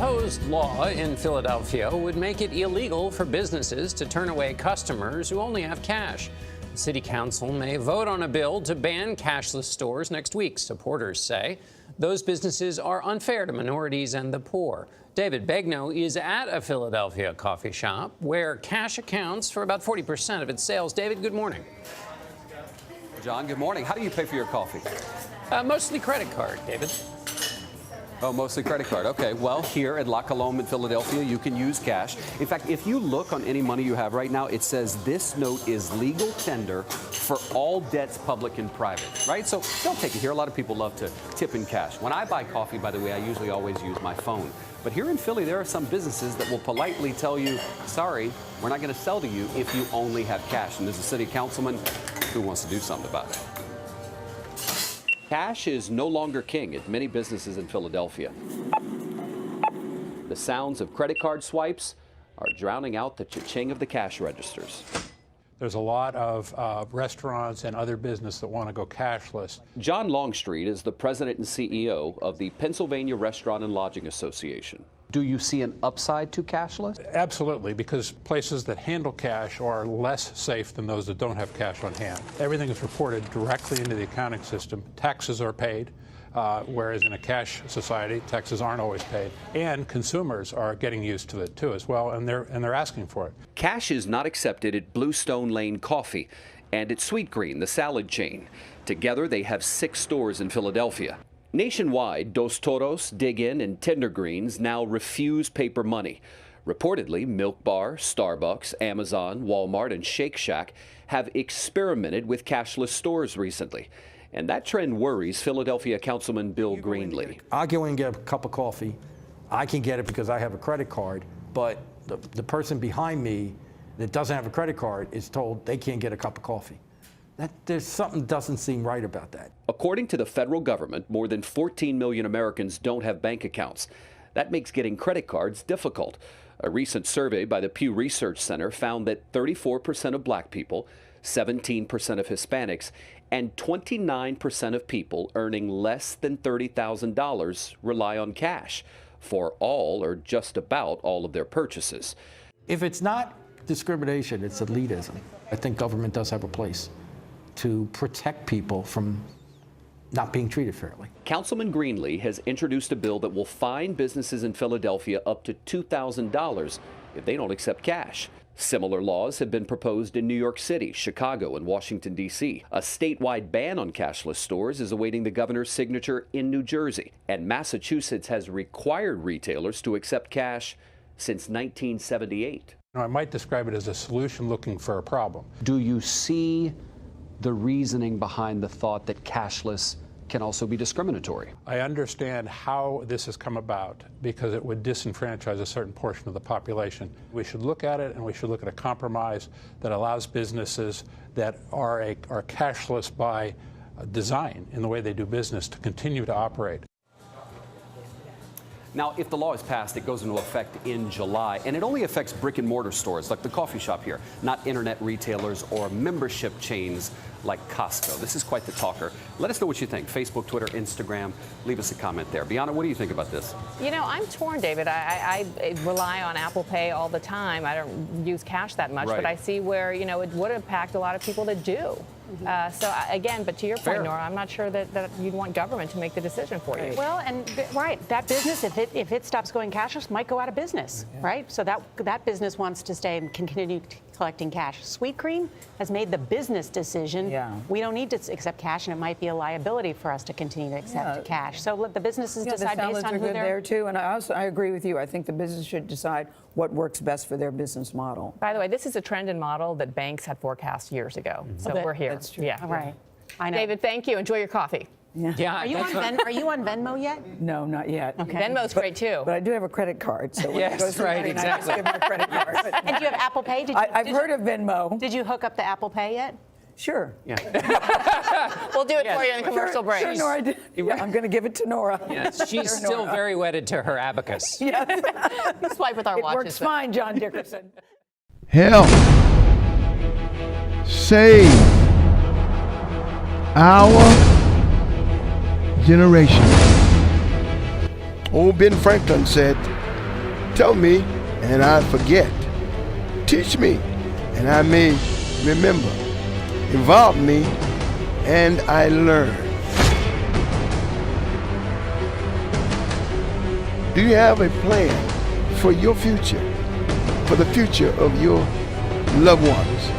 proposed law in Philadelphia would make it illegal for businesses to turn away customers who only have cash. The city council may vote on a bill to ban cashless stores next week, supporters say. Those businesses are unfair to minorities and the poor. David Begnaud is at a Philadelphia coffee shop where cash accounts for about 40% of its sales. David, good morning. John, good morning. How do you pay for your coffee? Mostly credit card, David. Oh, mostly credit card. Okay, well, here at La Colombe in Philadelphia, you can use cash. In fact, if you look on any money you have right now, it says this note is legal tender for all debts, public and private, right? So don't take it here. A lot of people love to tip in cash. When I buy coffee, by the way, I usually always use my phone. But here in Philly, there are some businesses that will politely tell you, sorry, we're not going to sell to you if you only have cash. And there's a city councilman who wants to do something about it. Cash is no longer king at many businesses in Philadelphia. The sounds of credit card swipes are drowning out the cha-ching of the cash registers. There's a lot of restaurants and other business that want to go cashless. John Longstreet is the president and CEO of the Pennsylvania Restaurant and Lodging Association. Do you see an upside to cashless? Absolutely, because places that handle cash are less safe than those that don't have cash on hand. Everything is reported directly into the accounting system. Taxes are paid, whereas in a cash society, taxes aren't always paid. And consumers are getting used to it too as well, and they're asking for it. Cash is not accepted at Bluestone Lane Coffee and at Sweetgreen, the salad chain. Together, they have 6 stores in Philadelphia. Nationwide, Dos Toros, Dig Inn, and Tender Greens now refuse paper money. Reportedly, Milk Bar, Starbucks, Amazon, Walmart, and Shake Shack have experimented with cashless stores recently. And that trend worries Philadelphia Councilman Bill Greenlee. I'll go in and get a cup of coffee. I can get it because I have a credit card, but the person behind me that doesn't have a credit card is told they can't get a cup of coffee. There's something doesn't seem right about that. According to the federal government, more than 14 million Americans don't have bank accounts. That makes getting credit cards difficult. A recent survey by the Pew Research Center found that 34% of black people, 17% of Hispanics, and 29% of people earning less than $30,000 rely on cash for all or just about all of their purchases. If it's not discrimination, it's elitism. I think government does have a place to protect people from not being treated fairly. Councilman Greenlee has introduced a bill that will fine businesses in Philadelphia up to $2,000 if they don't accept cash. Similar laws have been proposed in New York City, Chicago, and Washington, D.C. A statewide ban on cashless stores is awaiting the governor's signature in New Jersey. And Massachusetts has required retailers to accept cash since 1978. I might describe it as a solution looking for a problem. Do you see the reasoning behind the thought that cashless can also be discriminatory? I understand how this has come about because it would disenfranchise a certain portion of the population. We should look at it, and we should look at a compromise that allows businesses that are cashless by design in the way they do business to continue to operate. Now, if the law is passed, it goes into effect in July, and it only affects brick and mortar stores like the coffee shop here, not internet retailers or membership chains like Costco. This is quite the talker. Let us know what you think. Facebook, Twitter, Instagram. Leave us a comment there. Bianna, what do you think about this? You know, I'm torn, David. I rely on Apple Pay all the time. I don't use cash that much, but I see where, you know, it would impact a lot of people that do. Again, but to your point, Nora, I'm not sure that you'd want government to make the decision for you. Well, and that business, if it stops going cashless, might go out of business, right? So that business wants to stay and continue collecting cash. Sweetgreen has made the business decision. We don't need to accept cash, and it might be a liability for us to continue to accept cash. So let the businesses decide based on who they're there too. And I agree with you. I think the business should decide what works best for their business model. By the way, this is a trend and model that banks had forecast years ago. So we're here. That's true. Yeah. All right. I know. David, thank you. Enjoy your coffee. Yeah. Are you on Venmo yet? No, not yet. Okay. Venmo's great too. But I do have a credit card. So when it Yes, goes to right, money, exactly. I just give my credit card. And do you have Apple Pay? I've heard of Venmo. Did you hook up the Apple Pay yet? Sure. We'll do it for you in the commercial break. Sure, Nora. I'm going to give it to Nora. Yes, she's still very wedded to her abacus. We swipe with our It watches. works fine, John Dickerson. Help. Save our generation. Old Ben Franklin said, Tell me, and I forget. Teach me, and I may remember. Involve me, and I learn. Do you have a plan for your future, for the future of your loved ones?